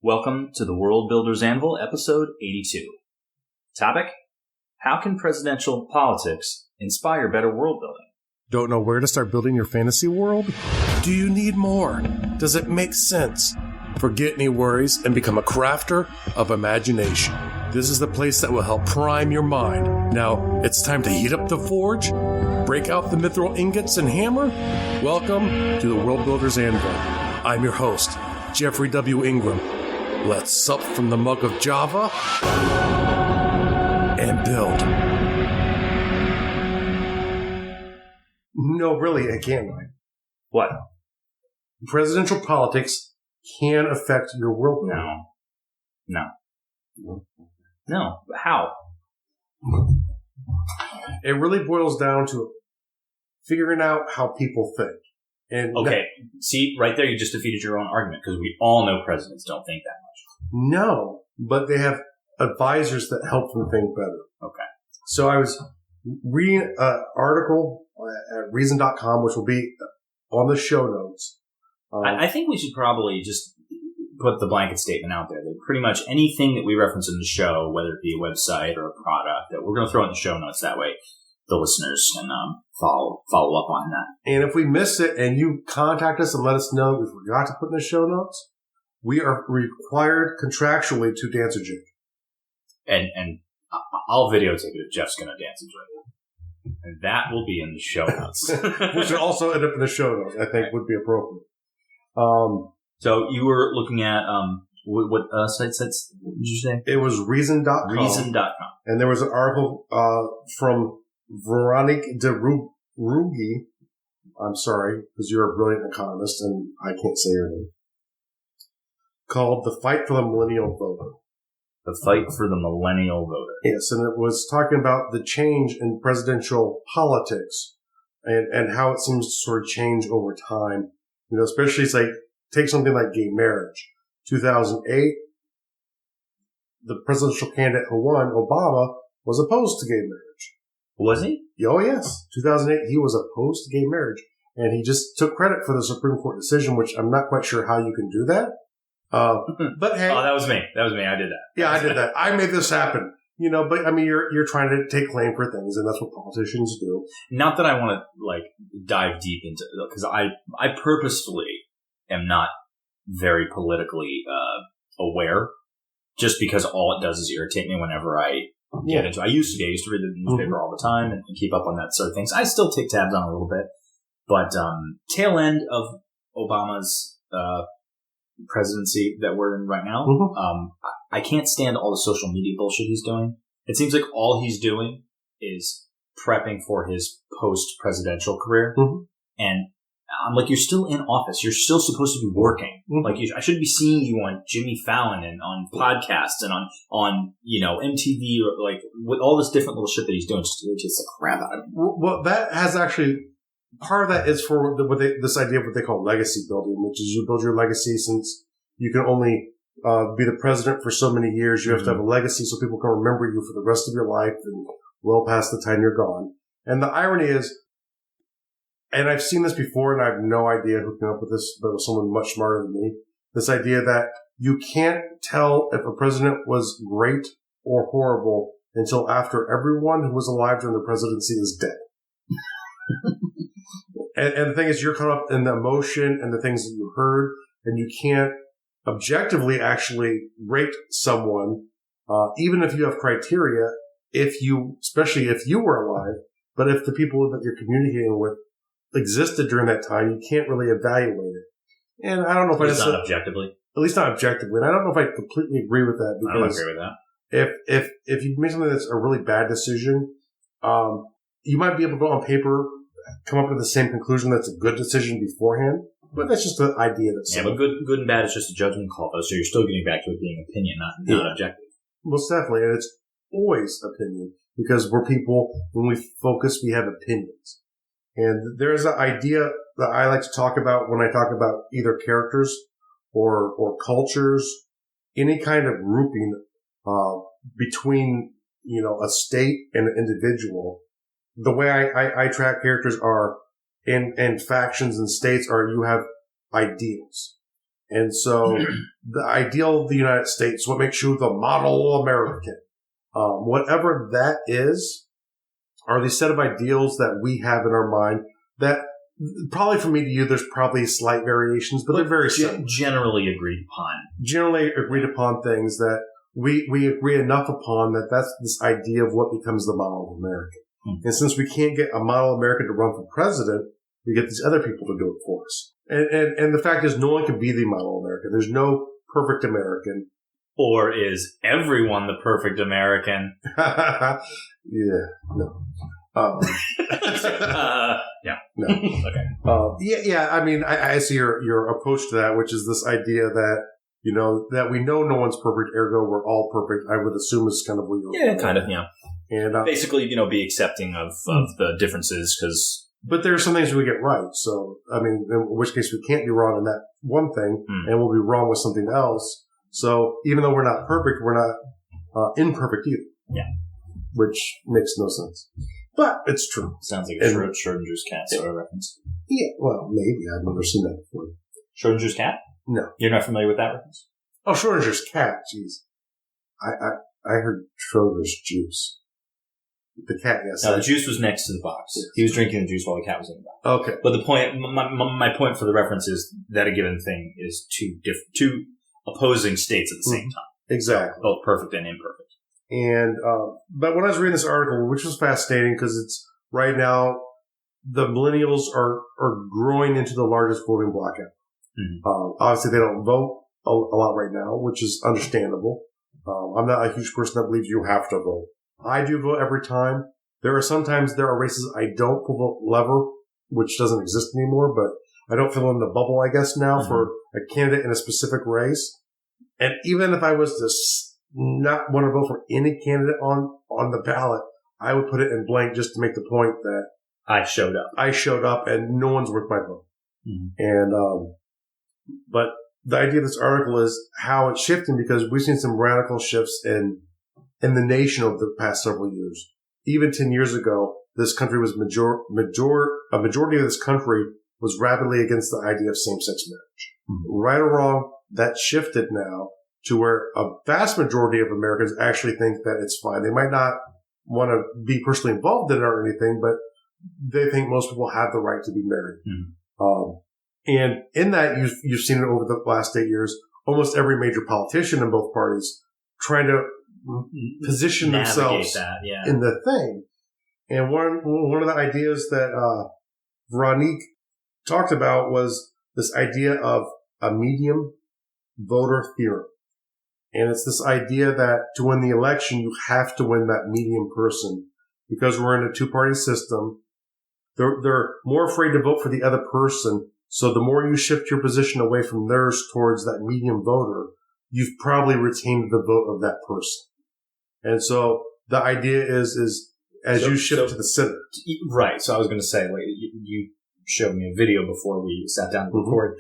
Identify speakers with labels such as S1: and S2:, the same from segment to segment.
S1: Welcome to the World Builder's Anvil, episode 82. Topic: how can presidential politics inspire better world building?
S2: Don't know where to start building your fantasy world? Do you need more? Does it make sense? Forget any worries and become a crafter of imagination. This is the place that will help prime your mind. Now, it's time to heat up the forge, break out the mithril ingots and hammer. Welcome to the World Builder's Anvil. I'm your host, Jeffrey W. Ingram. Let's sup from the mug of Java and build. No, really, it can't.
S1: What?
S2: Presidential politics can affect your world.
S1: No. How?
S2: It really boils down to figuring out how people think. And
S1: okay, see, right there you just defeated your own argument, because we all know presidents don't think that much.
S2: No, but they have advisors that help them think better.
S1: Okay.
S2: So I was reading an article at reason.com, which will be on the show notes.
S1: I think we should probably just put the blanket statement out there that pretty much anything that we reference in the show, whether it be a website or a product, that we're going to throw in the show notes. That way the listeners can follow up on that.
S2: And if we miss it and you contact us and let us know we forgot to put in the show notes, we are required contractually to dance a jig.
S1: And I'll videotape it if Jeff's going to dance a jig. And that will be in the show notes.
S2: Which should also end up in the show notes, I think would be appropriate.
S1: So you were looking at, what sites did you say?
S2: It was Reason.com.
S1: Reason.com.
S2: And there was an article from Veronique de Rugy. I'm sorry, because you're a brilliant economist and I can't say your name. Called The Fight for the Millennial Voter.
S1: The Fight for the Millennial Voter.
S2: Yes, and it was talking about the change in presidential politics and how it seems to sort of change over time. You know, especially it's like, take something like gay marriage. 2008, the presidential candidate who won, Obama, was opposed to gay marriage.
S1: Was he?
S2: Oh, yes. 2008, he was opposed to gay marriage. And he just took credit for the Supreme Court decision, which I'm not quite sure how you can do that. But hey.
S1: Oh, that was me. I did that.
S2: Yeah, I did that. I made this happen. You know, but I mean, you're trying to take claim for things, and that's what politicians do.
S1: Not that I want to, dive deep into it, because I purposefully am not very politically aware, just because all it does is irritate me whenever I get into it. I used to read the newspaper all the time and keep up on that sort of things. I still take tabs on it a little bit, but tail end of Obama's presidency that we're in right now, I can't stand all the social media bullshit he's doing. It seems like all he's doing is prepping for his post-presidential career, and I'm like, you're still in office. You're still supposed to be working. I should be seeing you on Jimmy Fallon and on podcasts and on MTV, or with all this different little shit that he's doing, just irritates the crap out of me.
S2: Well, that has actually, part of that is for this idea of what they call legacy building, which is you build your legacy since you can only be the president for so many years. You have to have a legacy so people can remember you for the rest of your life and well past the time you're gone. And the irony is, and I've seen this before, and I have no idea who came up with this, but it was someone much smarter than me. This idea that you can't tell if a president was great or horrible until after everyone who was alive during the presidency is dead. and the thing is, you're caught up in the emotion and the things that you heard, and you can't objectively actually rate someone, even if you have criteria, especially if you were alive, but if the people that you're communicating with existed during that time, you can't really evaluate it. And I don't know if
S1: At least not objectively.
S2: At least not objectively. And I don't know if I completely agree with that.
S1: I don't agree with that.
S2: If you make something that's a really bad decision, you might be able to go on paper, come up with the same conclusion that's a good decision beforehand. But that's just the idea that's...
S1: Yeah, but good and bad is just a judgment call, though. So you're still getting back to it being opinion, not objective.
S2: Most definitely. And it's always opinion. Because we're people, when we focus, we have opinions. And there's an idea that I like to talk about when I talk about either characters or cultures, any kind of grouping between, a state and an individual. The way I track characters are in factions and states are you have ideals. And so the ideal of the United States, what makes you the model American, whatever that is, are these set of ideals that we have in our mind that probably from me to you, there's probably slight variations, but they're very similar.
S1: Generally agreed upon.
S2: Generally agreed upon things that we agree enough upon that that's this idea of what becomes the model of America. Mm-hmm. And since we can't get a model American to run for president, we get these other people to do it for us. And the fact is, no one can be the model American. There's no perfect American.
S1: Or is everyone the perfect American?
S2: Yeah, no.
S1: Yeah.
S2: No.
S1: Okay.
S2: Yeah. I mean, I see your approach to that, which is this idea that, you know, that we know no one's perfect, ergo we're all perfect. I would assume is kind of what you're.
S1: Yeah, kind of. Yeah. And basically, you know, be accepting of the differences because.
S2: But there are some things we get right. So, I mean, in which case we can't be wrong in that one thing, and we'll be wrong with something else. So, even though we're not perfect, we're not imperfect either.
S1: Yeah.
S2: Which makes no sense. But it's true.
S1: Sounds like a Schrodinger's cat sort of reference.
S2: Yeah, well, maybe. I've never seen that before.
S1: Schrodinger's cat?
S2: No.
S1: You're not familiar with that reference?
S2: Oh, Schrodinger's cat. Jeez. I heard Schrodinger's juice. The cat, yes.
S1: No, the juice was next to the box. Yes. He was drinking the juice while the cat was in the box.
S2: Okay.
S1: But the point, my point for the reference is that a given thing is two opposing states at the same time.
S2: Exactly.
S1: Both perfect and imperfect.
S2: And, but when I was reading this article, which was fascinating because it's right now, the millennials are growing into the largest voting bloc ever. Mm-hmm. Obviously they don't vote a lot right now, which is understandable. I'm not a huge person that believes you have to vote. I do vote every time. There are races I don't vote lever, which doesn't exist anymore, but I don't fill in the bubble, I guess, now for a candidate in a specific race. And even if I was to not want to vote for any candidate on the ballot, I would put it in blank just to make the point that
S1: I showed up
S2: and no one's worth my vote.
S1: Mm-hmm.
S2: And, but the idea of this article is how it's shifting because we've seen some radical shifts in the nation over the past several years. Even 10 years ago, this country was a majority of this country was rabidly against the idea of same-sex marriage. Mm-hmm. Right or wrong, that shifted now to where a vast majority of Americans actually think that it's fine. They might not want to be personally involved in it or anything, but they think most people have the right to be married. Mm-hmm. And in that, you've seen it over the last 8 years, almost every major politician in both parties trying to position themselves in the thing. And one of the ideas that Veronique talked about was this idea of a medium voter theorem. And it's this idea that to win the election, you have to win that medium person because we're in a two-party system. They're more afraid to vote for the other person. So the more you shift your position away from theirs towards that medium voter, you've probably retained the vote of that person. And so the idea is you shift to the center.
S1: Right. So I was going to say, like, you showed me a video before we sat down to record.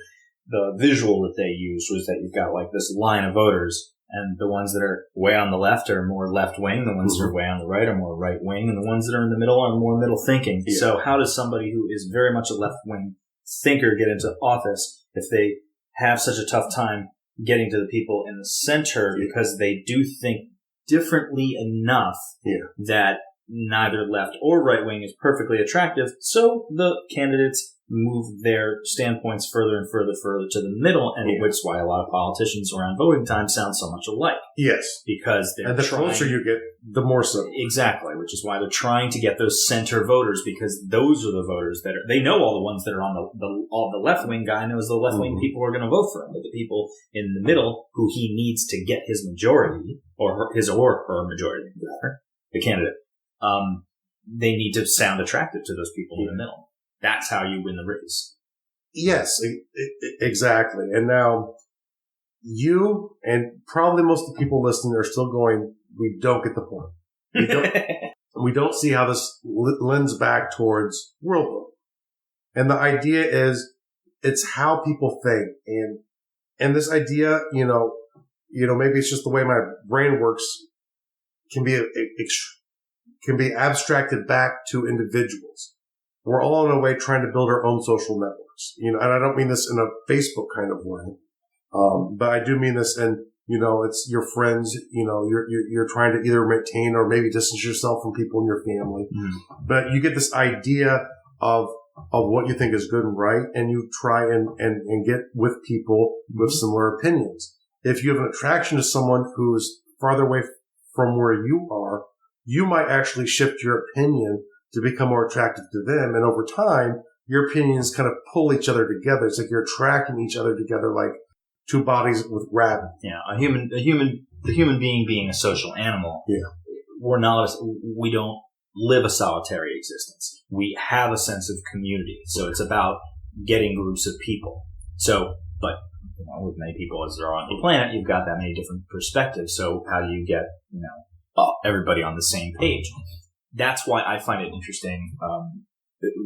S1: The visual that they used was that you've got like this line of voters, and the ones that are way on the left are more left wing, the ones that are way on the right are more right wing, and the ones that are in the middle are more middle thinking. Yeah. So how does somebody who is very much a left wing thinker get into office if they have such a tough time getting to the people in the center because they do think differently enough that neither left or right wing is perfectly attractive, so the candidates move their standpoints further and further to the middle, and which is why a lot of politicians around voting time sound so much alike.
S2: Yes.
S1: Because they're
S2: and the closer you get, the more so.
S1: Exactly, which is why they're trying to get those center voters, because those are the voters that they know all the ones that are on the left-wing guy knows the left-wing people are going to vote for him, but the people in the middle who he needs to get his majority, or her majority, the candidate, they need to sound attractive to those people in the middle. That's how you win the race.
S2: Yes, exactly. And now you and probably most of the people listening are still going, we don't get the point. We don't see how this lends back towards world building. And the idea is it's how people think. And this idea, you know, maybe it's just the way my brain works can be abstracted back to individuals. We're all in a way trying to build our own social networks, and I don't mean this in a Facebook kind of way. But I do mean this, and it's your friends. You're trying to either maintain or maybe distance yourself from people in your family. Mm. But you get this idea of what you think is good and right, and you try and get with people with similar opinions. If you have an attraction to someone who's farther away from where you are, you might actually shift your opinion to become more attractive to them. And over time, your opinions kind of pull each other together. It's like you're attracting each other together like two bodies with gravity.
S1: Yeah, the human being a social animal.
S2: Yeah.
S1: We don't live a solitary existence. We have a sense of community. So it's about getting groups of people. So, but with many people as there are on the planet, you've got that many different perspectives. So how do you get, everybody on the same page? That's why I find it interesting,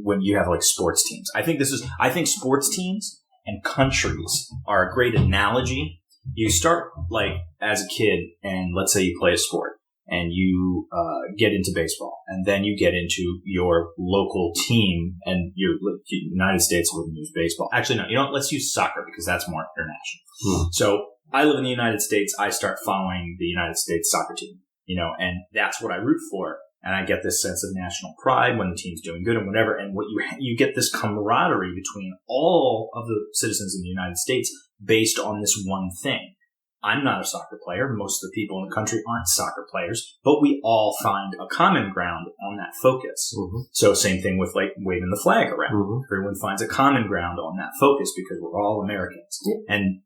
S1: when you have like sports teams. I think sports teams and countries are a great analogy. You start like as a kid, and let's say you play a sport and you get into baseball, and then you get into your local team, and your United States wouldn't use baseball. Actually, no, let's use soccer because that's more international. So I live in the United States. I start following the United States soccer team, and that's what I root for. And I get this sense of national pride when the team's doing good and whatever. And what you get this camaraderie between all of the citizens in the United States based on this one thing. I'm not a soccer player. Most of the people in the country aren't soccer players, but we all find a common ground on that focus. Mm-hmm. So same thing with like waving the flag around. Mm-hmm. Everyone finds a common ground on that focus because we're all Americans. Mm-hmm. And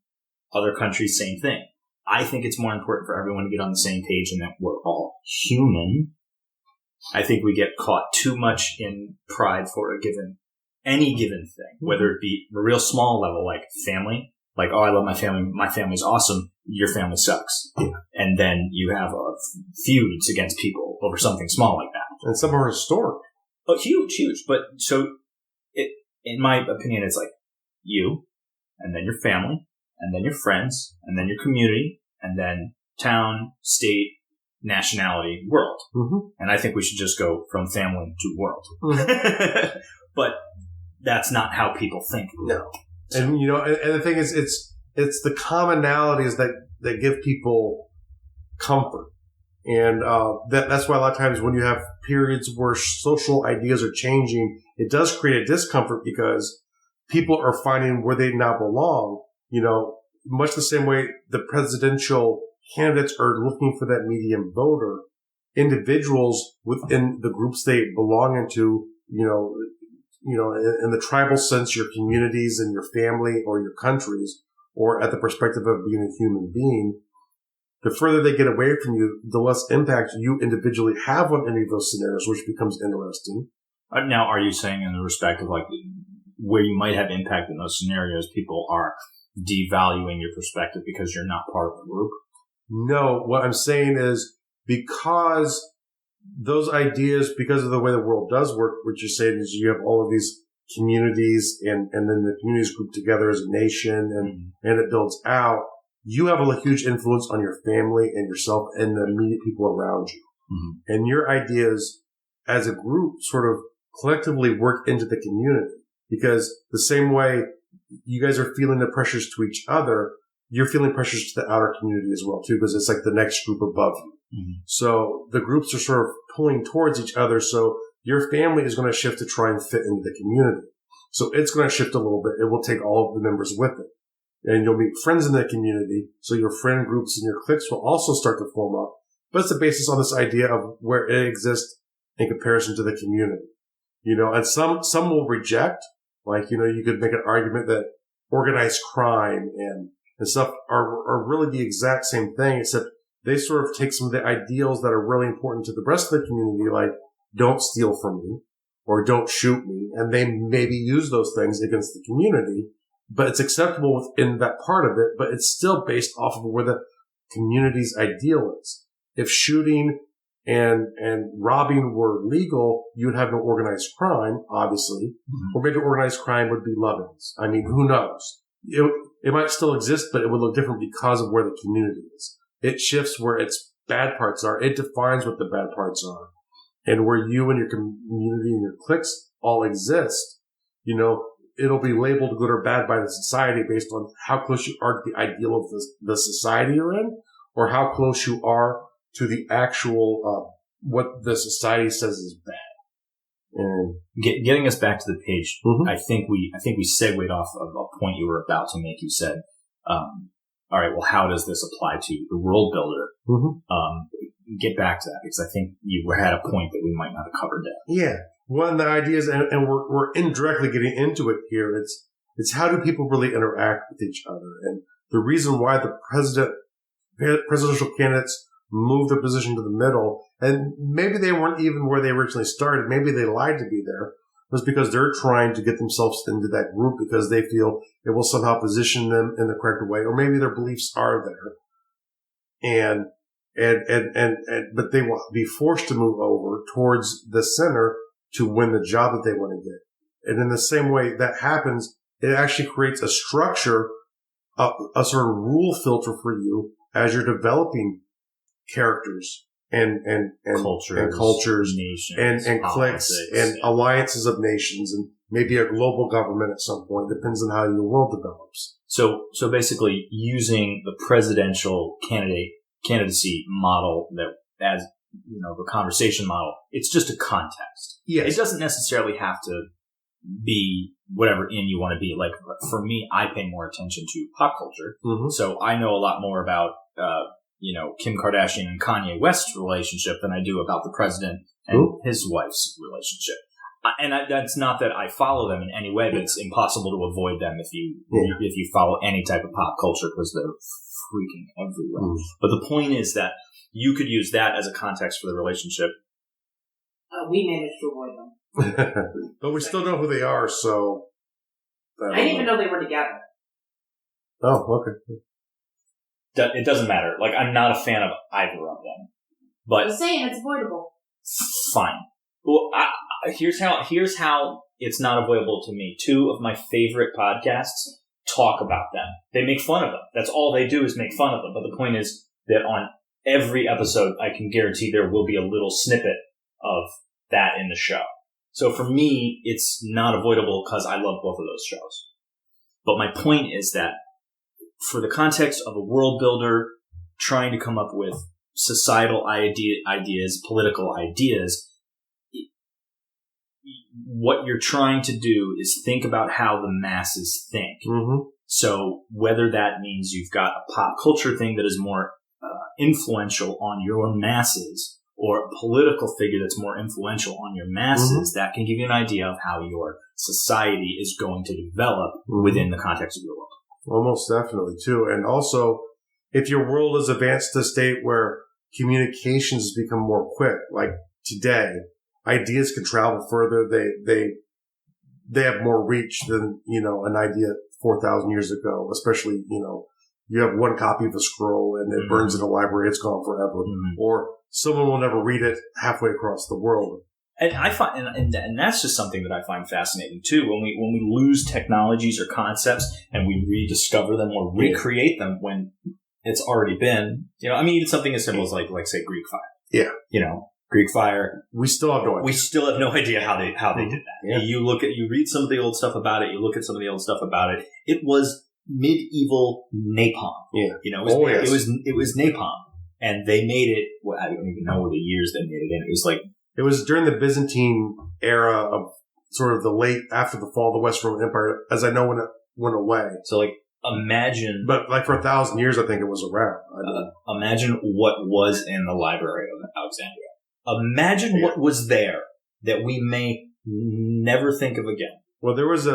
S1: other countries, same thing. I think it's more important for everyone to get on the same page and that we're all human. I think we get caught too much in pride for any given thing, whether it be a real small level, like family, like, oh, I love my family. My family's awesome. Your family sucks. Yeah. And then you have feuds against people over something small like that.
S2: And some are historic.
S1: Oh, huge. But so in my opinion, it's like you, and then your family, and then your friends, and then your community, and then town, state, nationality, world. Mm-hmm. And I think we should just go from family to world. Mm-hmm. But that's not how people think.
S2: No. And, and the thing is, it's the commonalities that give people comfort. And that's why a lot of times when you have periods where social ideas are changing, it does create a discomfort because people are finding where they now belong. Much the same way the presidential candidates are looking for that medium voter. Individuals within the groups they belong into, in the tribal sense, your communities and your family or your countries, or at the perspective of being a human being, the further they get away from you, the less impact you individually have on any of those scenarios, which becomes interesting.
S1: Now, are you saying in the respect of like where you might have impact in those scenarios, people are devaluing your perspective because you're not part of the group?
S2: No, what I'm saying is because those ideas, because of the way the world does work, what you're saying is you have all of these communities and then the communities group together as a nation and it builds out. You have a huge influence on your family and yourself and the immediate people around you. Mm-hmm. And your ideas as a group sort of collectively work into the community because the same way you guys are feeling the pressures to each other, you're feeling pressures to the outer community as well, too, because it's like the next group above you. Mm-hmm. So the groups are sort of pulling towards each other. So your family is going to shift to try and fit into the community. So it's going to shift a little bit. It will take all of the members with it. And you'll meet friends in the community. So your friend groups and your cliques will also start to form up. But it's the basis on this idea of where it exists in comparison to the community. And some will reject. Like, you could make an argument that organized crime and stuff are really the exact same thing, except they sort of take some of the ideals that are really important to the rest of the community, like don't steal from me or don't shoot me. And they maybe use those things against the community, but it's acceptable within that part of it, but it's still based off of where the community's ideal is. If shooting and robbing were legal, you would have no organized crime, obviously, or maybe organized crime would be lovings. I mean, who knows? It might still exist, but it would look different because of where the community is. It shifts where its bad parts are. It defines what the bad parts are. And where you and your community and your cliques all exist, it'll be labeled good or bad by the society based on how close you are to the ideal of the society you're in, or how close you are to the actual what the society says is bad. And
S1: getting us back to the page, I think we segued off of a point you were about to make. You said, all right, well, how does this apply to the world builder? Get back to that, because I think you had a point that we might not have covered that.
S2: Yeah. One of the ideas, and we're indirectly getting into it here, it's how do people really interact with each other? And the reason why the presidential candidates move their position to the middle, and maybe they weren't even where they originally started, maybe they lied to be there, was because they're trying to get themselves into that group because they feel it will somehow position them in the correct way, or maybe their beliefs are there. But they will be forced to move over towards the center to win the job that they want to get. And in the same way that happens, it actually creates a structure, a sort of rule filter for you as you're developing characters and cultures,
S1: nations,
S2: and cliques and alliances of nations, and maybe a global government at some point. Depends on how your world develops.
S1: So basically, using the presidential candidacy model that as the conversation model, it's just a context.
S2: Yes.
S1: It doesn't necessarily have to be whatever you want to be. Like for me, I pay more attention to pop culture, so I know a lot more about Kim Kardashian and Kanye West's relationship than I do about the president and his wife's relationship. And that's not that I follow them in any way, but it's impossible to avoid them if you follow any type of pop culture, because they're freaking everywhere. But the point is that you could use that as a context for the relationship.
S3: We managed to avoid them.
S2: But we still know who they are, so...
S3: I didn't even know they were together.
S2: Oh, okay.
S1: It doesn't matter. Like, I'm not a fan of either of them. But
S3: I'm saying it's avoidable.
S1: Fine. Well, here's how it's not avoidable to me. 2 of my favorite podcasts talk about them. They make fun of them. That's all they do is make fun of them. But the point is that on every episode, I can guarantee there will be a little snippet of that in the show. So for me, it's not avoidable because I love both of those shows. But my point is that for the context of a world builder trying to come up with societal ideas, political ideas, what you're trying to do is think about how the masses think. So whether that means you've got a pop culture thing that is more influential on your masses, or a political figure that's more influential on your masses, that can give you an idea of how your society is going to develop within the context of your world.
S2: Almost definitely, too. And also, if your world is advanced to a state where communications become more quick, like today, ideas can travel further. They have more reach than, an idea 4,000 years ago, especially, you have one copy of a scroll and it burns in a library. It's gone forever. Or someone will never read it halfway across the world.
S1: And I find, and that's just something that I find fascinating too. When we lose technologies or concepts and we rediscover them or recreate them when it's already been, even something as simple as like say Greek fire.
S2: Yeah.
S1: Greek fire.
S2: We still have no idea.
S1: We still have no idea how they did that.
S2: Yeah.
S1: You read some of the old stuff about it. You look at some of the old stuff about it. It was medieval napalm.
S2: Yeah.
S1: It was napalm, and they made it. Well, I don't even know the years they made it in.
S2: It was during the Byzantine era of sort of the late after the fall of the West Roman Empire, as I know when it went away.
S1: So imagine,
S2: but for 1,000 years, I think it was around.
S1: Imagine what was in the Library of Alexandria. Imagine what was there that we may never think of again.
S2: Well, there was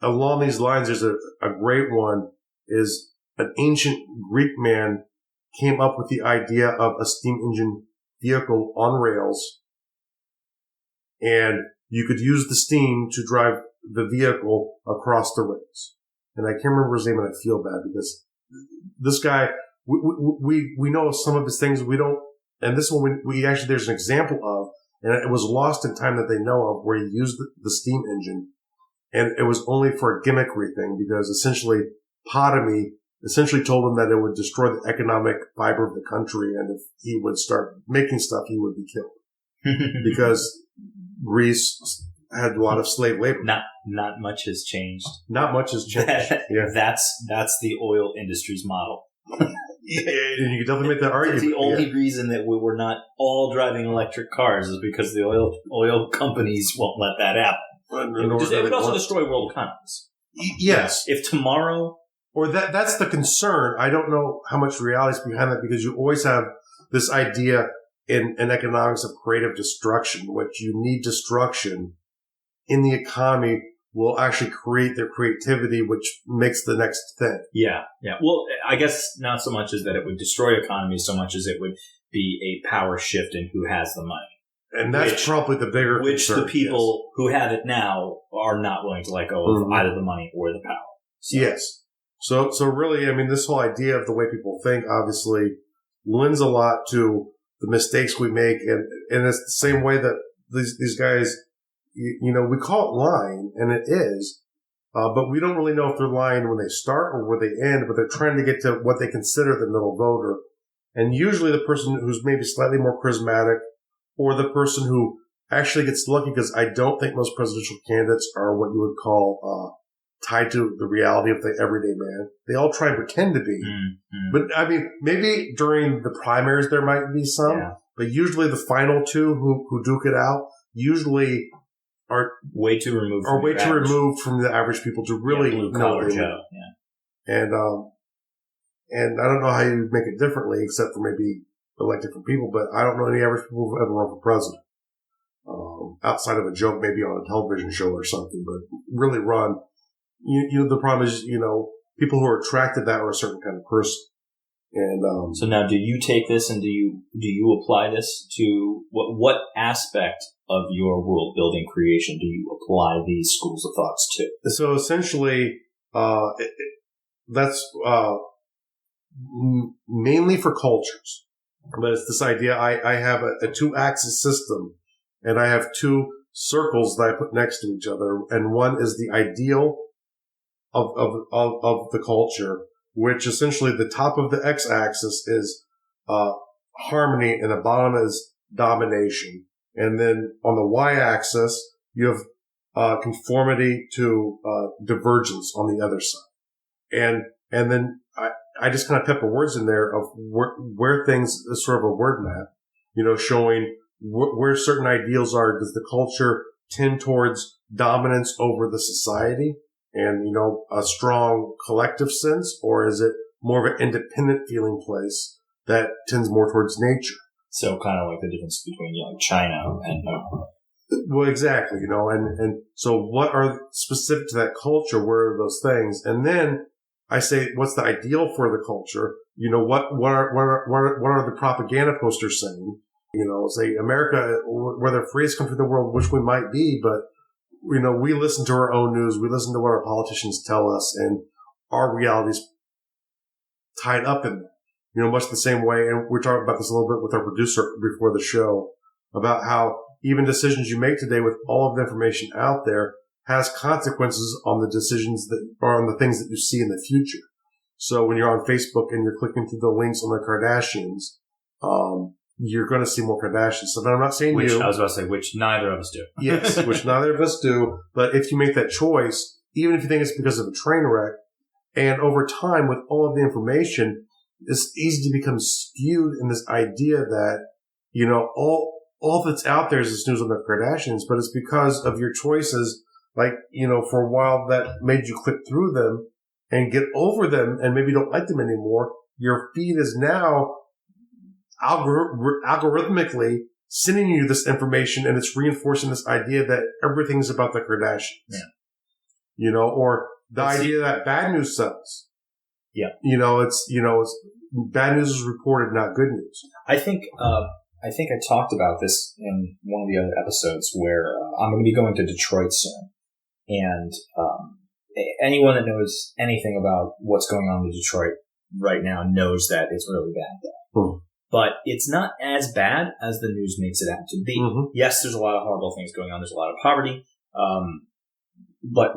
S2: along these lines, there's a great one, is an ancient Greek man came up with the idea of a steam engine vehicle on rails, and you could use the steam to drive the vehicle across the rails. And I can't remember his name, and I feel bad because this guy, we know some of his things, we don't. And this one, we actually, there's an example of, and it was lost in time that they know of, where he used the steam engine. And it was only for a gimmickry thing, because essentially Ptolemy essentially told him that it would destroy the economic fiber of the country. And if he would start making stuff, he would be killed. Because Greece had a lot of slave labor.
S1: Not much has changed.
S2: Not much has changed. Yeah.
S1: That's the oil industry's model.
S2: Yeah, and you can definitely make that argument.
S1: The only reason that we were not all driving electric cars is because the oil companies won't let that happen. It would also destroy world economies.
S2: Yes.
S1: If tomorrow...
S2: Or that's the concern. I don't know how much reality is behind that, because you always have this idea in economics of creative destruction, which you need destruction in the economy will actually create their creativity, which makes the next thing.
S1: Yeah. Well, I guess not so much as that it would destroy economies, so much as it would be a power shift in who has the money.
S2: And that's probably the bigger
S1: which
S2: concern.
S1: The people who have it now are not willing to let go of either the money or the power. So.
S2: Yes. So really, I mean, this whole idea of the way people think obviously lends a lot to the mistakes we make. And it's the same way that these guys, we call it lying, and it is, but we don't really know if they're lying when they start or where they end, but they're trying to get to what they consider the middle voter. And usually the person who's maybe slightly more charismatic, or the person who actually gets lucky, because I don't think most presidential candidates are what you would call tied to the reality of the everyday man. They all try and pretend to be. Mm-hmm. But, I mean, maybe during the primaries there might be some, but usually the final two who duke it out usually are
S1: way too removed
S2: from the average people to really know what they mean. And I don't know how you make it differently, except for maybe elect different people, but I don't know any average people who've ever run for president. Outside of a joke, maybe on a television show or something, but really run. The problem is, people who are attracted to that are a certain kind of person. And
S1: so now, do you take this and do you apply this to what aspect of your world building creation do you apply these schools of thoughts to?
S2: So essentially, that's mainly for cultures. But it's this idea, I have a 2-axis system, and I have 2 circles that I put next to each other, and one is the ideal of the culture, which essentially the top of the x-axis is harmony and the bottom is domination. And then on the y-axis, you have conformity to divergence on the other side. And then I just kind of pepper words in there of where things is sort of a word map, showing where certain ideals are. Does the culture tend towards dominance over the society and, a strong collective sense, or is it more of an independent feeling place that tends more towards nature?
S1: So kind of like the difference between China and
S2: well, exactly, and so what are specific to that culture? Where are those things? And then I say, what's the ideal for the culture? What are the propaganda posters saying? Say America, we're the freest country in the world, which we might be, but we listen to our own news. We listen to what our politicians tell us, and our reality is tied up in that. Much the same way. And we're talking about this a little bit with our producer before the show about how even decisions you make today with all of the information out there has consequences on the decisions that are on the things that you see in the future. So when you're on Facebook and you're clicking through the links on the Kardashians, you're going to see more Kardashian stuff. And I'm not saying
S1: I was about to say, which neither of us do.
S2: Yes, which neither of us do. But if you make that choice, even if you think it's because of a train wreck, and over time with all of the information, it's easy to become skewed in this idea that, all that's out there is this news on the Kardashians, but it's because of your choices. Like, for a while that made you click through them and get over them and maybe don't like them anymore. Your feed is now algorithmically sending you this information, and it's reinforcing this idea that everything's about the Kardashians. Yeah. Or the idea that bad news sells.
S1: Yeah.
S2: It's bad news is reported, not good news.
S1: I think I talked about this in one of the other episodes where I'm going to be going to Detroit soon. And anyone that knows anything about what's going on in Detroit right now knows that it's really bad there. Mm. But it's not as bad as the news makes it out to be. Mm-hmm. Yes, there's a lot of horrible things going on. There's a lot of poverty. But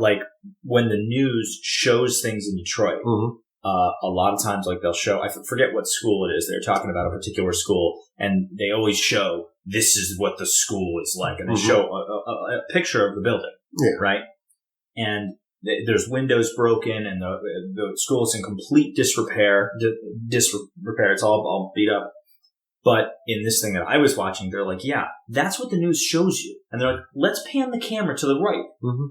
S1: when the news shows things in Detroit, mm-hmm. A lot of times they'll show, I forget what school it is. They're talking about a particular school, and they always show this is what the school is like. And they show a picture of the building, right? And there's windows broken, and the school is in complete disrepair. It's all beat up. But in this thing that I was watching, they're like, yeah, that's what the news shows you. And they're like, let's pan the camera to the right.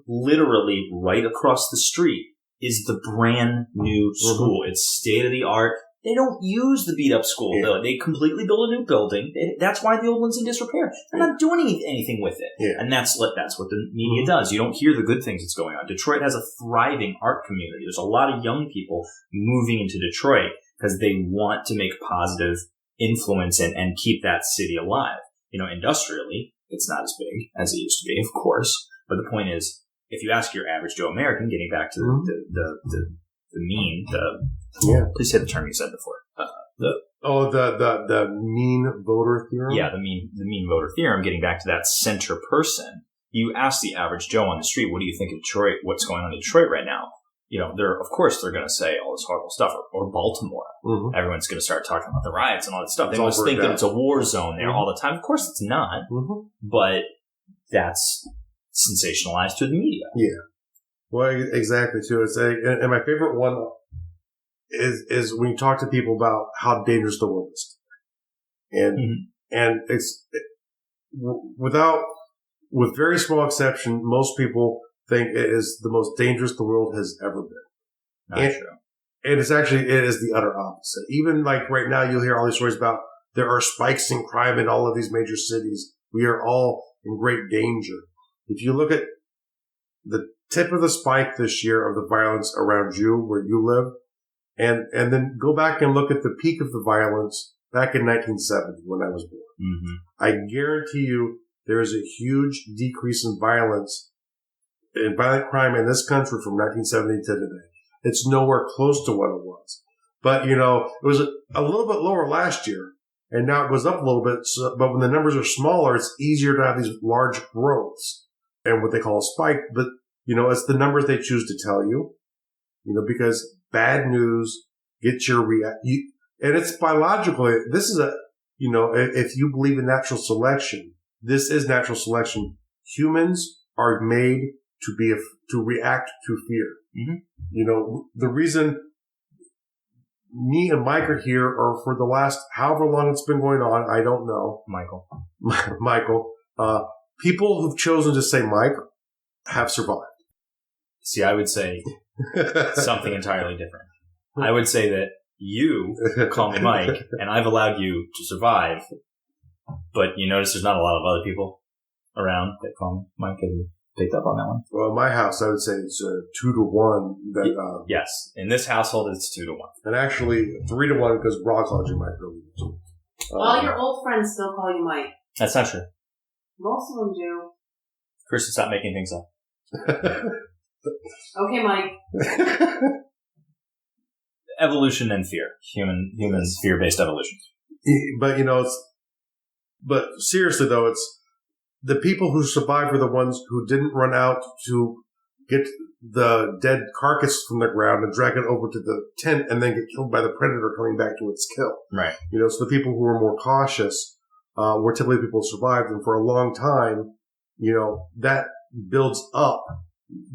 S1: Literally right across the street is the brand new school. It's state of the art. They don't use the beat up school. They completely build a new building. That's why the old one's in disrepair. They're not doing anything with it. And that's what the media does. You don't hear the good things that's going on. Detroit has a thriving art community. There's a lot of young people moving into Detroit because they want to make positive influence and keep that city alive. Industrially, it's not as big as it used to be, of course. But the point is, if you ask your average Joe American, getting back to the mean, please say the term you said before.
S2: The mean voter theorem?
S1: Yeah, the mean voter theorem, getting back to that center person. You ask the average Joe on the street, what do you think of Detroit? What's going on in Detroit right now? Of course they're going to say all this horrible stuff, or Baltimore. Everyone's going to start talking about the riots and all that stuff. They must think that it's a war zone there all the time. Of course it's not, but that's sensationalized through the media.
S2: Yeah. Well, exactly too. It's and my favorite one is when you talk to people about how dangerous the world is, and it's with very small exception, most people think it is the most dangerous the world has ever been.
S1: Not true.
S2: And it is the utter opposite. Even like right now, you'll hear all these stories about there are spikes in crime in all of these major cities. We are all in great danger. If you look at the tip of the spike this year of the violence around you, where you live, and then go back and look at the peak of the violence back in 1970 when I was born. I guarantee you there is a huge decrease in violent crime in this country from 1970 to today. It's nowhere close to what it was. But, it was a little bit lower last year, and now it was up a little bit. But when the numbers are smaller, it's easier to have these large growths and what they call a spike. But, it's the numbers they choose to tell you, because bad news gets your reaction. And it's biologically, this is if you believe in natural selection, this is natural selection. Humans are made to react to fear. The reason me and Mike are here are for the last however long it's been going on, I don't know. Michael. People who've chosen to say Mike have survived.
S1: See, I would say something entirely different. I would say that you call me Mike, and I've allowed you to survive, but you notice there's not a lot of other people around that call me Mike. Have you picked up on that one?
S2: Well, in my house, I would say it's 2-1.
S1: Yes. In this household, it's 2-1.
S2: And actually, 3-1 because Brock called you Mike earlier too.
S3: All your old friends still call you Mike.
S1: That's not true.
S3: Most of them do.
S1: Kristen, stop making things up.
S3: Okay, Mike.
S1: Evolution and fear. Humans fear-based evolution.
S2: But, but seriously though, it's the people who survived were the ones who didn't run out to get the dead carcass from the ground and drag it over to the tent and then get killed by the predator coming back to its kill.
S1: Right.
S2: So the people who were more cautious were typically the people who survived. And for a long time, that builds up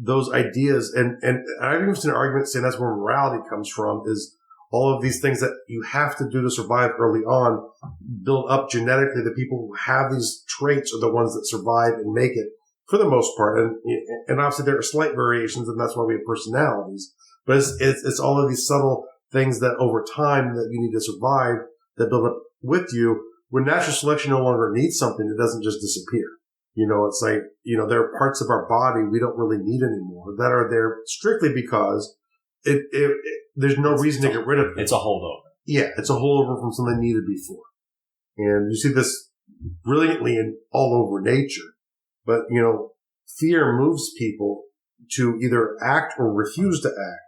S2: those ideas. And I've even seen an argument saying that's where morality comes from, is all of these things that you have to do to survive early on build up genetically. The people who have these traits are the ones that survive and make it for the most part. And obviously there are slight variations, and that's why we have personalities. But it's all of these subtle things that over time that you need to survive that build up with you. When natural selection no longer needs something, it doesn't just disappear. It's like, there are parts of our body we don't really need anymore that are there strictly because there's no reason to get rid of it.
S1: It's a holdover.
S2: Yeah, it's a holdover from something needed before. And you see this brilliantly all over nature. But, fear moves people to either act or refuse to act.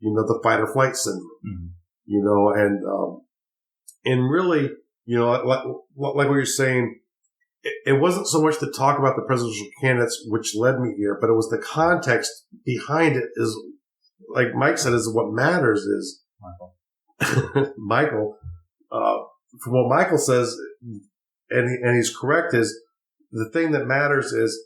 S2: The fight or flight syndrome. And really, like what you're saying, it wasn't so much to talk about the presidential candidates, which led me here, but it was the context behind it is, like Mike said, is what matters is Michael. From what Michael says, and he's correct, is the thing that matters is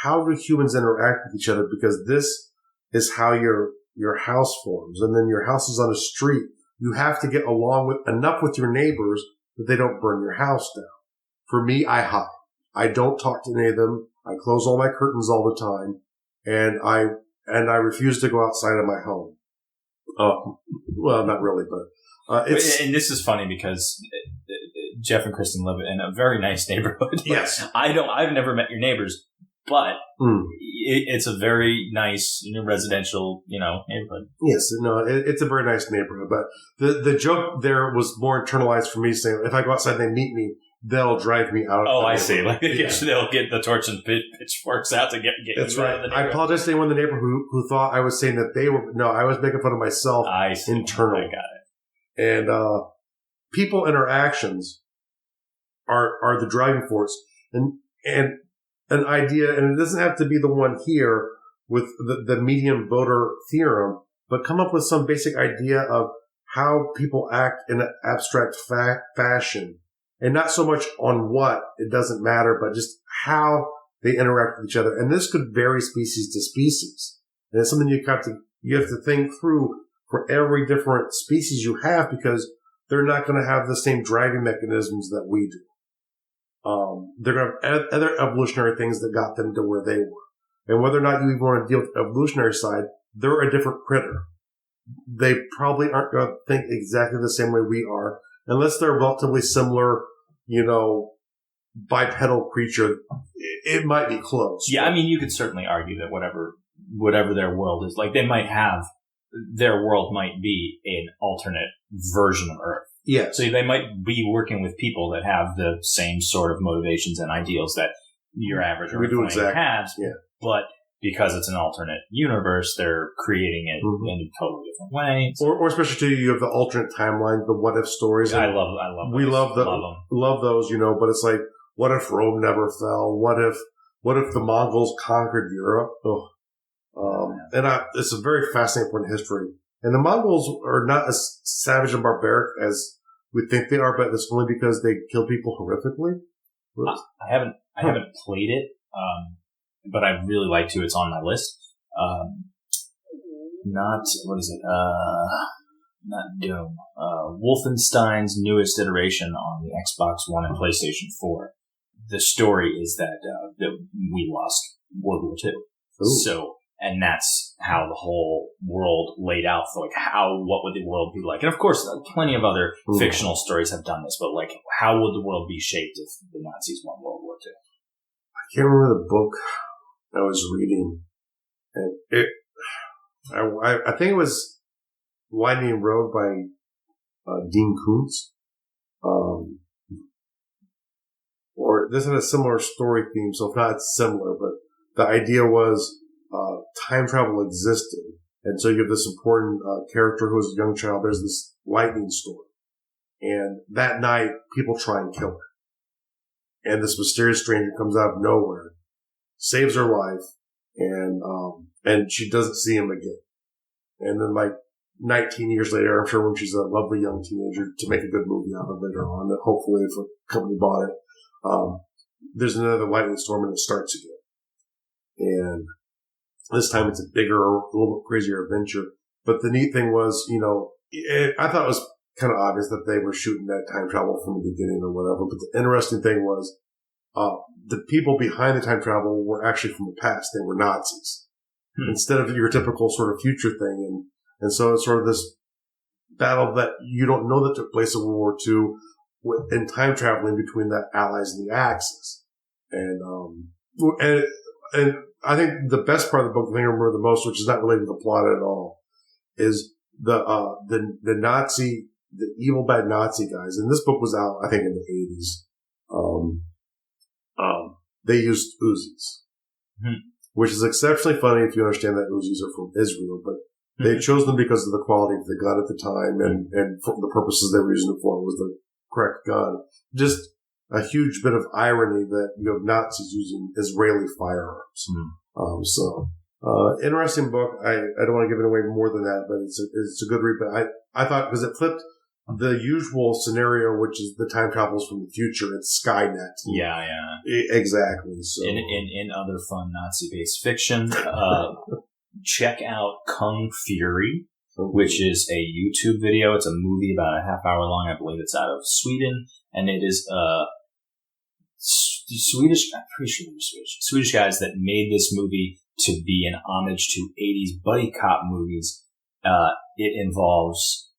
S2: how do humans interact with each other, because this is how your house forms. And then your house is on a street. You have to get along enough with your neighbors that they don't burn your house down. For me, I hide. I don't talk to any of them. I close all my curtains all the time, and I refuse to go outside of my home. Well, not really, but it's.
S1: And this is funny because Jeff and Kristen live in a very nice neighborhood.
S2: Yes,
S1: I've never met your neighbors, but it's a very nice residential, neighborhood.
S2: Yes, no, it's a very nice neighborhood. But the joke there was more internalized for me, saying if I go outside and they meet me, they'll drive me out.
S1: Oh, I see. Like they'll get the torch and pitchforks out to get.
S2: That's
S1: you
S2: right.
S1: out of the
S2: I apologize to anyone in the neighborhood who thought I was saying that they were. No, I was making fun of myself.
S1: I see.
S2: Internally.
S1: I got it.
S2: And people interactions are the driving force, and an idea, and it doesn't have to be the one here with the median voter theorem, but come up with some basic idea of how people act in an abstract fashion. And not so much on what, it doesn't matter, but just how they interact with each other. And this could vary species to species. And it's something you have to think through for every different species you have, because they're not going to have the same driving mechanisms that we do. They're going to have other evolutionary things that got them to where they were. And whether or not you even want to deal with the evolutionary side, they're a different critter. They probably aren't going to think exactly the same way we are, unless they're relatively similar, bipedal creature. It might be close.
S1: Yeah, I mean, you could certainly argue that whatever their world is, like their world might be an alternate version of Earth.
S2: Yeah.
S1: So they might be working with people that have the same sort of motivations and ideals that your average Earthling has.
S2: Yeah.
S1: But because it's an alternate universe, they're creating it in a totally different way.
S2: Or especially too, you have the alternate timeline, the what if stories.
S1: I love.
S2: We love them. Love those, but it's like, what if Rome never fell? What if the Mongols conquered Europe? It's a very fascinating point in history. And the Mongols are not as savage and barbaric as we think they are, but it's only because they kill people horrifically.
S1: I haven't played it, but I'd really like to. It's on my list. Not Doom. Wolfenstein's newest iteration on the Xbox One and PlayStation 4. The story is that we lost World War II. Ooh. So, and that's how the whole world laid out for what would the world be like? And of course, plenty of other fictional stories have done this, but how would the world be shaped if the Nazis won World War II?
S2: I can't remember the book I was reading. And I think it was Winding Road by Dean Koontz. Or this had a similar story theme, so if not, it's similar, but the idea was time travel existed. And so you have this important character who is a young child. There's this lightning storm. And that night, people try and kill her. And this mysterious stranger comes out of nowhere, saves her life, and she doesn't see him again. And then 19 years later, I'm sure when she's a lovely young teenager, to make a good movie out of later on, that hopefully if a company bought it, there's another lightning storm and it starts again. And this time it's a bigger, a little bit crazier adventure. But the neat thing was, I thought it was kind of obvious that they were shooting that time travel from the beginning or whatever. But the interesting thing was, the people behind the time travel were actually from the past. They were Nazis. Instead of your typical sort of future thing. And so it's sort of this battle that you don't know that took place in World War II and time traveling between the Allies and the Axis. And I think the best part of the book, the thing I remember the most, which is not related to the plot at all, is the evil bad Nazi guys. And this book was out, I think, in the 80s. They used Uzis, which is exceptionally funny if you understand that Uzis are from Israel, but they chose them because of the quality of the gun at the time and for the purposes they were using it for was the correct gun. Just a huge bit of irony that you have Nazis using Israeli firearms. Interesting book. I don't want to give it away more than that, but it's a good read. But I thought, because it flipped the usual scenario, which is the time travels from the future. It's Skynet.
S1: Yeah.
S2: Exactly. So
S1: In other fun Nazi-based fiction, check out Kung Fury, which is a YouTube video. It's a movie about a half hour long. I believe it's out of Sweden, and it is Swedish. I'm pretty sure they're Swedish guys that made this movie to be an homage to 80s buddy cop movies. It involves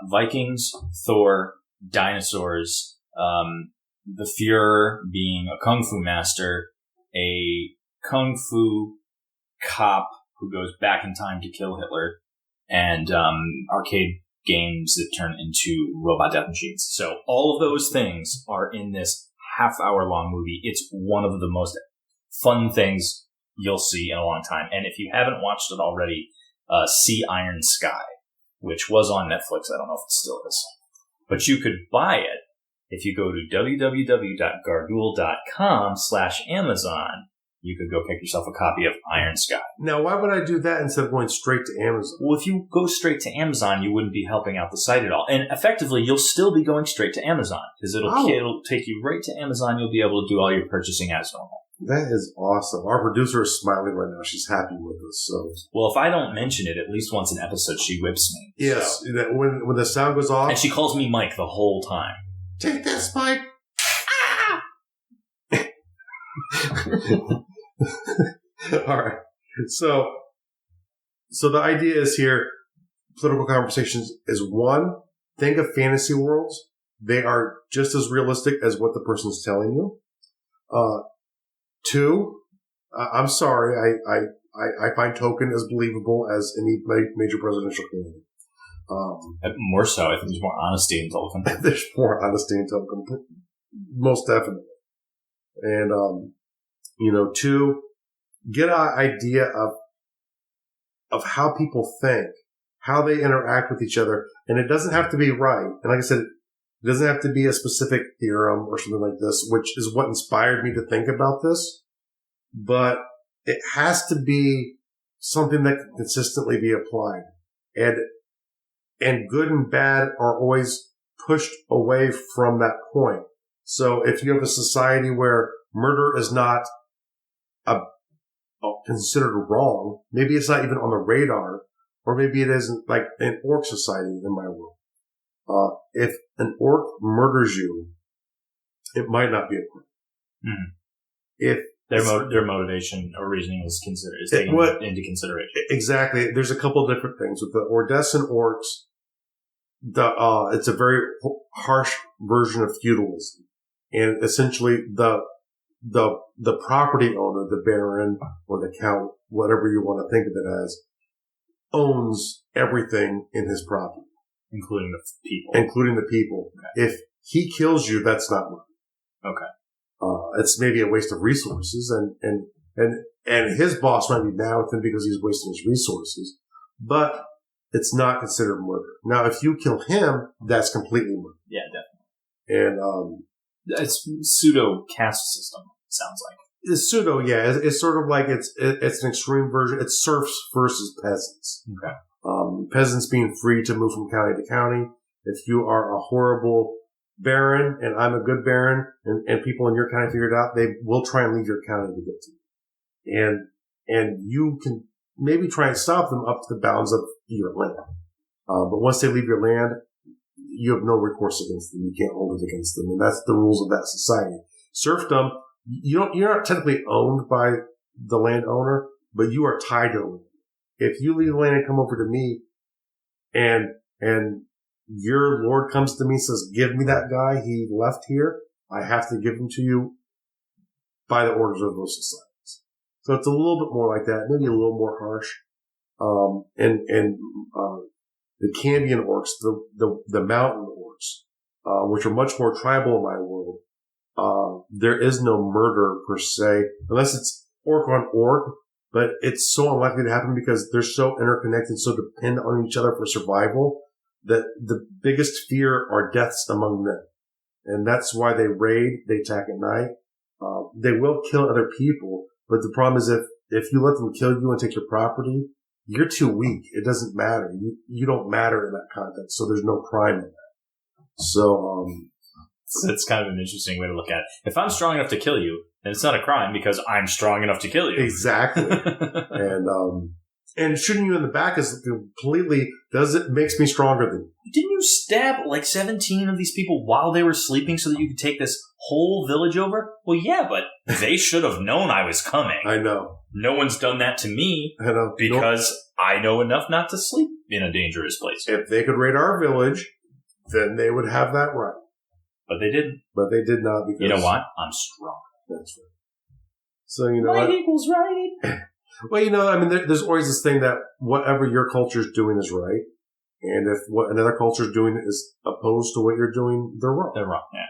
S1: Vikings, Thor, dinosaurs, the Fuhrer being a kung fu master, a kung fu cop who goes back in time to kill Hitler, and arcade games that turn into robot death machines. So all of those things are in this half-hour-long movie. It's one of the most fun things you'll see in a long time. And if you haven't watched it already, see Iron Sky, which was on Netflix. I don't know if it still is. But you could buy it if you go to www.gargoyle.com/Amazon. You could go pick yourself a copy of Iron Sky.
S2: Now, why would I do that instead of going straight to Amazon?
S1: Well, if you go straight to Amazon, you wouldn't be helping out the site at all. And effectively, you'll still be going straight to Amazon because it'll take you right to Amazon. You'll be able to do all your purchasing as normal.
S2: That is awesome. Our producer is smiling right now. She's happy with us. So,
S1: well, if I don't mention it at least once an episode, she whips me.
S2: Yes, so. When the sound goes off,
S1: and she calls me Mike the whole time.
S2: Take this, Mike. Ah! All right. So the idea is here. Political conversations is one. Think of fantasy worlds. They are just as realistic as what the person's telling you. Two, I'm sorry, I find Token as believable as any major presidential candidate.
S1: More so, I think there's more honesty in Token.
S2: There's more honesty in Token, most definitely. And two, get an idea of how people think, how they interact with each other, and it doesn't have to be right. And like I said, it doesn't have to be a specific theorem or something like this, which is what inspired me to think about this. But it has to be something that can consistently be applied. And good and bad are always pushed away from that point. So if you have a society where murder is not considered wrong, maybe it's not even on the radar, or maybe it isn't like an orc society in my world. If an orc murders you, it might not be a crime. Mm-hmm. If
S1: their motivation or reasoning is taken into consideration.
S2: Exactly. There's a couple of different things with the Ordessan orcs. It's a very harsh version of feudalism, and essentially the property owner, the baron or the count, whatever you want to think of it as, owns everything in his property.
S1: Including the people.
S2: Okay. If he kills you, that's not murder.
S1: Okay.
S2: It's maybe a waste of resources, and his boss might be mad with him because he's wasting his resources, but it's not considered murder. Now, if you kill him, that's completely murder.
S1: Yeah, definitely.
S2: And
S1: it's pseudo caste system. It sounds like
S2: it's pseudo. Yeah, it's sort of like it's an extreme version. It's serfs versus peasants.
S1: Okay.
S2: Peasants being free to move from county to county. If you are a horrible baron and I'm a good baron and people in your county figure it out, they will try and leave your county to get to you. And you can maybe try and stop them up to the bounds of your land. But once they leave your land, you have no recourse against them. You can't hold it against them. And that's the rules of that society. Serfdom, you're not technically owned by the landowner, but you are tied to the land. If you leave the land and come over to me and your lord comes to me and says, give me that guy, he left here, I have to give him to you by the orders of those societies. So it's a little bit more like that, maybe a little more harsh. The Cambion orcs, the mountain orcs, which are much more tribal in my world, there is no murder per se, unless it's orc on orc, but it's so unlikely to happen because they're so interconnected, so dependent on each other for survival, that the biggest fear are deaths among men. And that's why they raid, they attack at night. They will kill other people, but the problem is if you let them kill you and take your property, you're too weak. It doesn't matter. You don't matter in that context, so there's no crime in that. So,
S1: That's kind of an interesting way to look at it. If I'm strong enough to kill you, then it's not a crime because I'm strong enough to kill you.
S2: Exactly. And shooting you in the back is completely makes me stronger than you.
S1: Didn't you stab like 17 of these people while they were sleeping so that you could take this whole village over? Well, yeah, but they should have known I was coming.
S2: I know.
S1: No one's done that to me
S2: I know.
S1: because I know enough not to sleep in a dangerous place.
S2: If they could raid our village, then they would have that right.
S1: But they didn't.
S2: But they did not because...
S1: You know what? I'm strong.
S2: That's right. So, you know
S1: Right
S2: what?
S1: equals right.
S2: Well, you know, I mean, there's always this thing that whatever your culture is doing is right. And if what another culture is doing is opposed to what you're doing, they're wrong.
S1: They're wrong, yeah.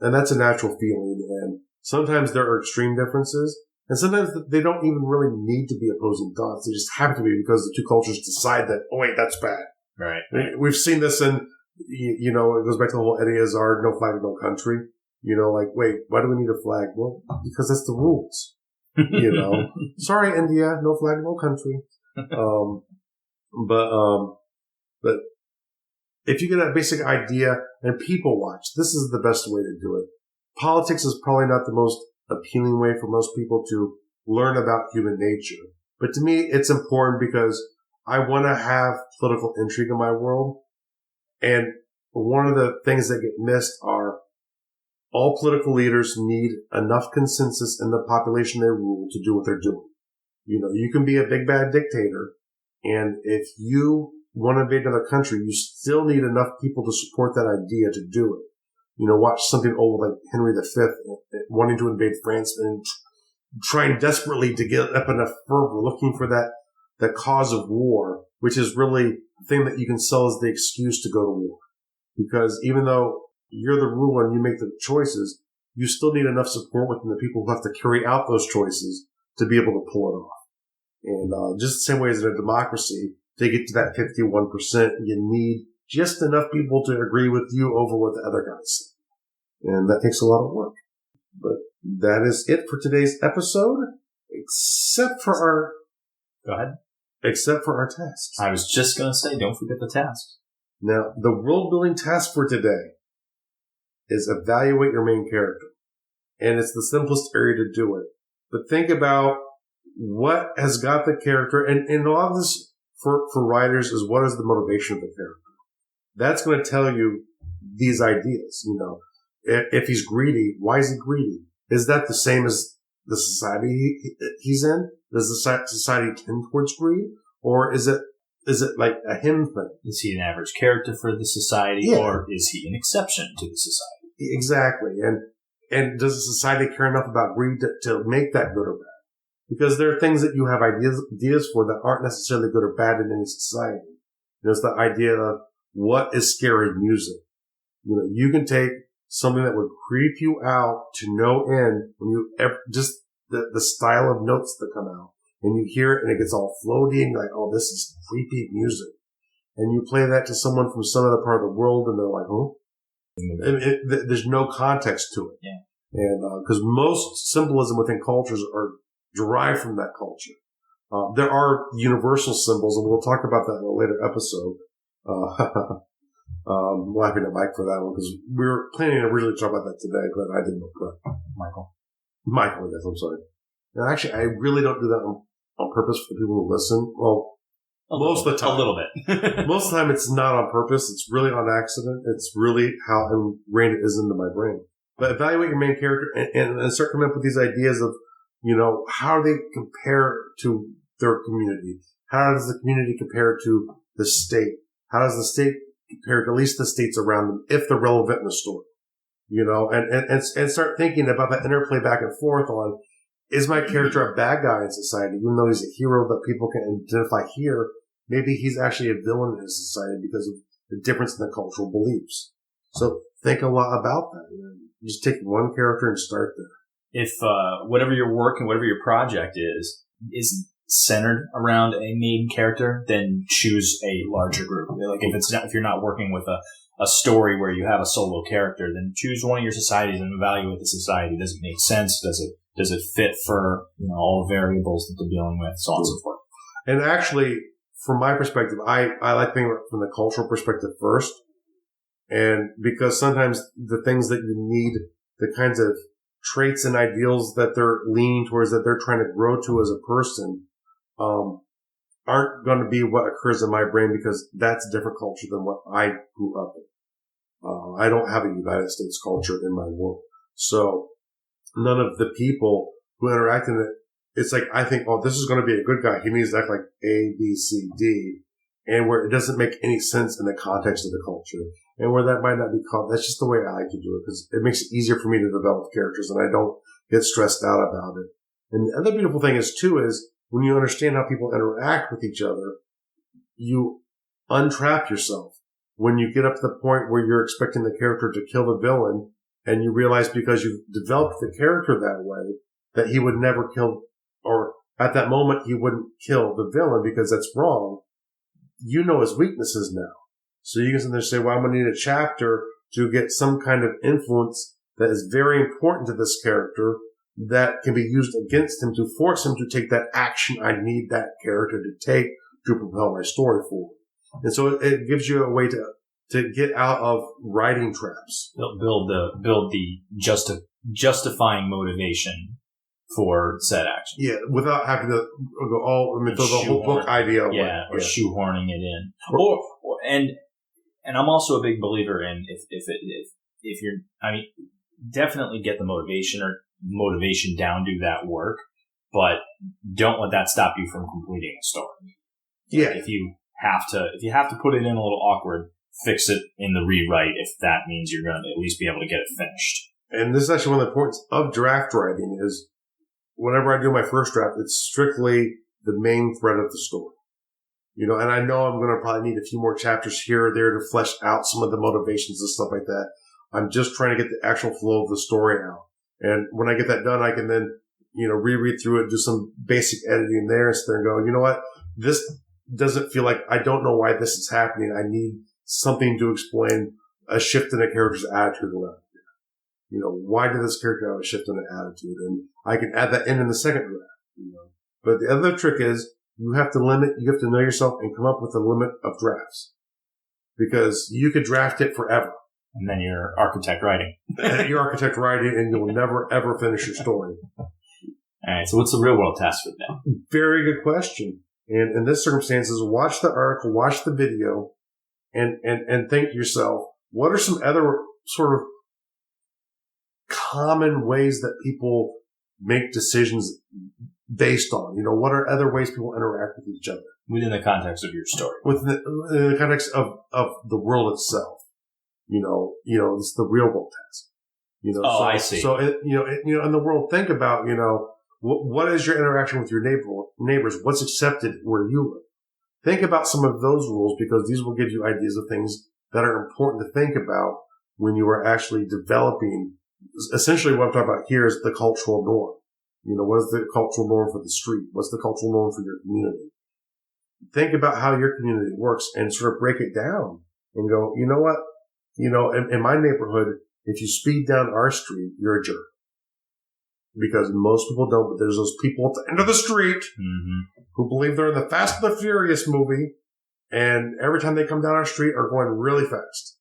S2: And that's a natural feeling. And sometimes there are extreme differences. And sometimes they don't even really need to be opposing thoughts. They just happen to be because the two cultures decide that, oh, wait, that's bad.
S1: Right.
S2: We've seen this in, you know, it goes back to the whole Eddie Izzard, no flag, no country. You know, like, wait, why do we need a flag? Well, because that's the rules. You know, sorry, India, no flag, no country. But if you get a basic idea and people watch, this is the best way to do it. Politics is probably not the most appealing way for most people to learn about human nature. But to me, it's important because I want to have political intrigue in my world. And one of the things that get missed are all political leaders need enough consensus in the population they rule to do what they're doing. You know, you can be a big bad dictator, and if you want to invade another country, you still need enough people to support that idea to do it. You know, watch something old like Henry V wanting to invade France and trying desperately to get up enough fervor, looking for that cause of war, which is really the thing that you can sell as the excuse to go to war. Because even though you're the ruler and you make the choices, you still need enough support within the people who have to carry out those choices to be able to pull it off. And just the same way as in a democracy, to get to that 51%, you need just enough people to agree with you over what the other guys say. And that takes a lot of work. But that is it for today's episode, except for our...
S1: Go ahead.
S2: Except for our tasks.
S1: I was just going to say, don't forget the tasks.
S2: Now, the world building task for today is evaluate your main character. And it's the simplest area to do it. But think about what has got the character, and a lot of this for writers is what is the motivation of the character. That's going to tell you these ideas. You know, if he's greedy, why is he greedy? Is that the same as the society he's in? Does the society tend towards greed? Or is it like a him thing?
S1: Is he an average character for the society, or is he an exception to the society?
S2: Exactly. And does the society care enough about greed to make that good or bad? Because there are things that you have ideas for that aren't necessarily good or bad in any society. You know, it's the idea of what is scary music. You know, you can take something that would creep you out to no end when you just the style of notes that come out, and you hear it and it gets all floaty and you're like, oh, this is creepy music. And you play that to someone from some other part of the world and they're like, oh, there's no context to it.
S1: Yeah.
S2: And, cause most symbolism within cultures are derived from that culture. There are universal symbols, and we'll talk about that in a later episode. We'll have to Mike for that one because we were planning to really talk about that today, but I didn't know. Michael, yes, I'm sorry. And actually, I really don't do that on purpose for the people who listen. Well, most of the time.
S1: A little bit.
S2: Most of the time, it's not on purpose. It's really on accident. It's really how ingrained it is into my brain. But evaluate your main character and start coming up with these ideas of, you know, how they compare to their community. How does the community compare to the state? How does the state compare to at least the states around them if they're relevant in the story? You know, and start thinking about that interplay back and forth on, is my character a bad guy in society? Even though he's a hero that people can identify here, maybe he's actually a villain in society because of the difference in the cultural beliefs. So think a lot about that. You know, you just take one character and start there.
S1: If whatever your work and whatever your project isn't centered around a main character, then choose a larger group. Like if you're not working with a story where you have a solo character, then choose one of your societies and evaluate the society. Does it make sense? Does it fit for, you know, all the variables that they're dealing with, so on and so forth.
S2: And actually, from my perspective, I like thinking from the cultural perspective first. And because sometimes the things that you need, the kinds of traits and ideals that they're leaning towards, that they're trying to grow to as a person, aren't going to be what occurs in my brain, because that's a different culture than what I grew up in. I don't have a United States culture in my world. So none of the people who interact in it, it's like, I think, oh, this is going to be a good guy. He needs to act like A, B, C, D. And where it doesn't make any sense in the context of the culture. And where that might not be called, that's just the way I like to do it, because it makes it easier for me to develop characters and I don't get stressed out about it. And the other beautiful thing is when you understand how people interact with each other, you untrap yourself. When you get up to the point where you're expecting the character to kill the villain, and you realize because you've developed the character that way, that he would never kill, or at that moment he wouldn't kill the villain because that's wrong. You know his weaknesses now. So you can sit there and say, well, I'm going to need a chapter to get some kind of influence that is very important to this character that can be used against him to force him to take that action I need that character to take to propel my story forward. And so it gives you a way to get out of writing traps.
S1: Build the justifying motivation for said action.
S2: Yeah, without having to go all, throw the whole book idea away.
S1: Yeah, or shoehorning it in. And I'm also a big believer in if you're, definitely get the motivation down, do that work, but don't let that stop you from completing a story.
S2: Yeah.
S1: If you have to put it in a little awkward, fix it in the rewrite if that means you're going to at least be able to get it finished.
S2: And this is actually one of the points of draft writing is whenever I do my first draft, it's strictly the main thread of the story. And I know I'm going to probably need a few more chapters here or there to flesh out some of the motivations and stuff like that. I'm just trying to get the actual flow of the story out. And when I get that done, I can then, reread through it, do some basic editing there and sit there and go, you know what? This doesn't feel like, I don't know why this is happening. I need something to explain a shift in a character's attitude around here. Why did this character have a shift in an attitude? And I can add that in the second draft. But the other trick is you have to know yourself and come up with a limit of drafts. Because you could draft it forever.
S1: And then you're architect writing.
S2: And you'll never, ever finish your story.
S1: All right, so what's the real world task for now?
S2: Very good question. And in this circumstances, watch the article, watch the video, and think to yourself, what are some other sort of common ways that people make decisions based on? What are other ways people interact with each other?
S1: Within the context of your story.
S2: Within the context of the world itself. It's the real world task.
S1: I see.
S2: So, in the world, think about, what is your interaction with your neighbors? What's accepted where you live? Think about some of those rules, because these will give you ideas of things that are important to think about when you are actually developing. Essentially, what I'm talking about here is the cultural norm. What is the cultural norm for the street? What's the cultural norm for your community? Think about how your community works and sort of break it down and go, you know what? In my neighborhood, if you speed down our street, you're a jerk. Because most people don't, but there's those people at the end of the street who believe they're in the Fast and the Furious movie, and every time they come down our street are going really fast.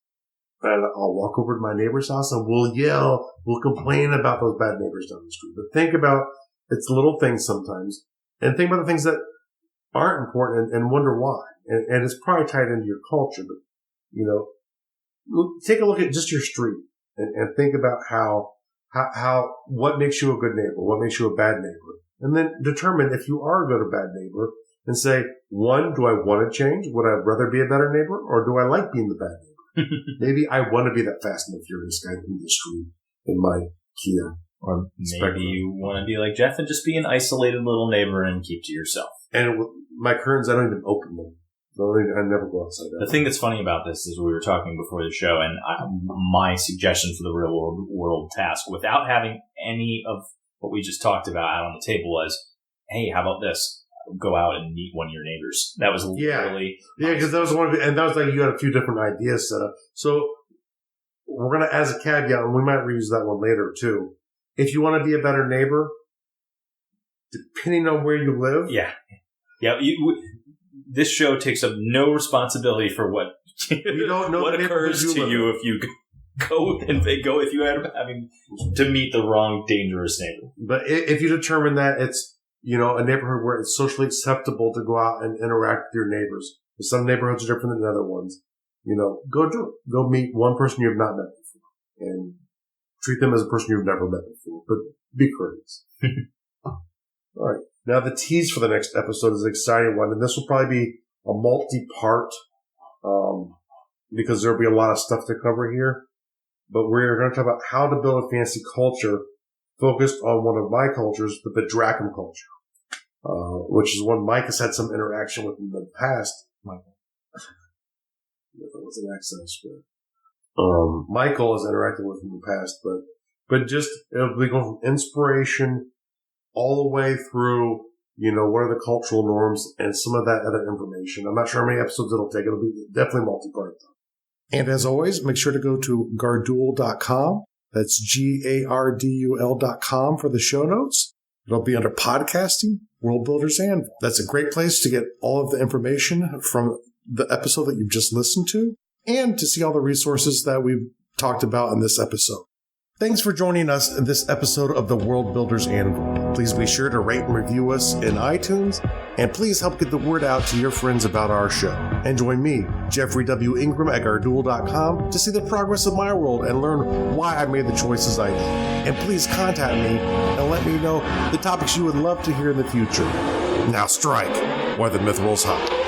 S2: And I'll walk over to my neighbor's house and we'll yell, we'll complain about those bad neighbors down the street. But think about it's little things sometimes, and think about the things that aren't important and wonder why. And it's probably tied into your culture, but, take a look at just your street and think about how what makes you a good neighbor, what makes you a bad neighbor, and then determine if you are a good or bad neighbor, and say, one, do I want to change? Would I rather be a better neighbor, or do I like being the bad neighbor? Maybe I want to be that Fast and the Furious guy in the street in my Kia.
S1: Or maybe you want to be like Jeff and just be an isolated little neighbor and keep to yourself.
S2: And with my curtains, I don't even open them. I never go outside.
S1: The thing that's funny about this is we were talking before the show, and my suggestion for the real world task, without having any of what we just talked about out on the table, was, hey, how about this? Go out and meet one of your neighbors. That was literally...
S2: Yeah, because that was one of and that was like you had a few different ideas set up. So we're going to, as a caveat, and we might reuse that one later too, if you want to be a better neighbor, depending on where you live...
S1: Yeah. This show takes up no responsibility for what
S2: We don't know
S1: what occurs to you if you if you end up having to meet the wrong dangerous neighbor.
S2: But if you determine that it's, a neighborhood where it's socially acceptable to go out and interact with your neighbors. Some neighborhoods are different than other ones. Go do it. Go meet one person you have not met before and treat them as a person you've never met before, but be courteous. All right. Now the tease for the next episode is an exciting one, and this will probably be a multi-part, because there'll be a lot of stuff to cover here. But we're going to talk about how to build a fantasy culture focused on one of my cultures, the Bedrachum culture, which is one Mike has had some interaction with in the past. Michael. That was an accent square. Michael has interacted with in the past, but just it'll be going from inspiration all the way through, what are the cultural norms and some of that other information. I'm not sure how many episodes it'll take. It'll be definitely multi-part though. And as always, make sure to go to Gardul.com. That's GARDUL.com for the show notes. It'll be under podcasting, World Builders Anvil. That's a great place to get all of the information from the episode that you've just listened to and to see all the resources that we've talked about in this episode. Thanks for joining us in this episode of the World Builders Anvil. Please be sure to rate and review us in iTunes, and please help get the word out to your friends about our show. And join me, Jeffrey W. Ingram at Gardul.com, to see the progress of my world and learn why I made the choices I did. And please contact me and let me know the topics you would love to hear in the future. Now strike, while the myth rolls high.